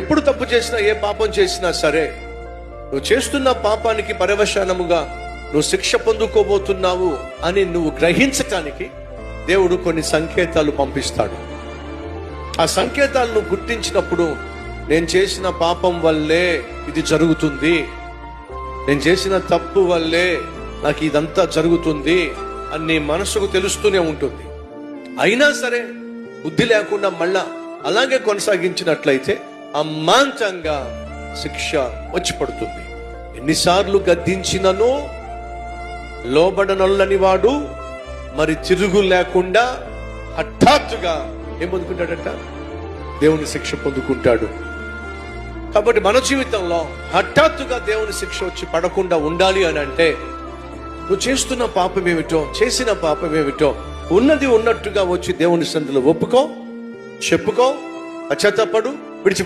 ఎప్పుడు తప్పు చేసినా, ఏ పాపం చేసినా సరే, నువ్వు చేస్తున్న పాపానికి పర్యవసానముగా నువ్వు శిక్ష పొందుకోబోతున్నావు అని నువ్వు గ్రహించటానికి దేవుడు కొన్ని సంకేతాలు పంపిస్తాడు. ఆ సంకేతాలను గుర్తించినప్పుడు, నేను చేసిన పాపం వల్లే ఇది జరుగుతుంది, నేను చేసిన తప్పు వల్లే నాకు ఇదంతా జరుగుతుంది అని నీ మనసుకు తెలుస్తూనే ఉంటుంది. అయినా సరే బుద్ధి లేకుండా మళ్ళా అలాగే కొనసాగించినట్లయితే అమాంతంగా శిక్ష వచ్చి పడుతుంది. ఎన్నిసార్లు గద్దించినను లోబడనొల్లని వాడు మరి తిరుగు లేకుండా హఠాత్తుగా ఏం పొందుకుంటాడట? దేవుని శిక్ష పొందుకుంటాడు. కాబట్టి మన జీవితంలో హఠాత్తుగా దేవుని శిక్ష వచ్చి పడకుండా ఉండాలి అని అంటే, నువ్వు చేస్తున్న పాపం ఏమిటో, చేసిన పాపం ఏమిటో ఉన్నది ఉన్నట్టుగా వచ్చి దేవుని సన్నిధిలో ఒప్పుకో, చెప్పుకో, పశ్చాత్తాపడు, విడిచిపెట్టి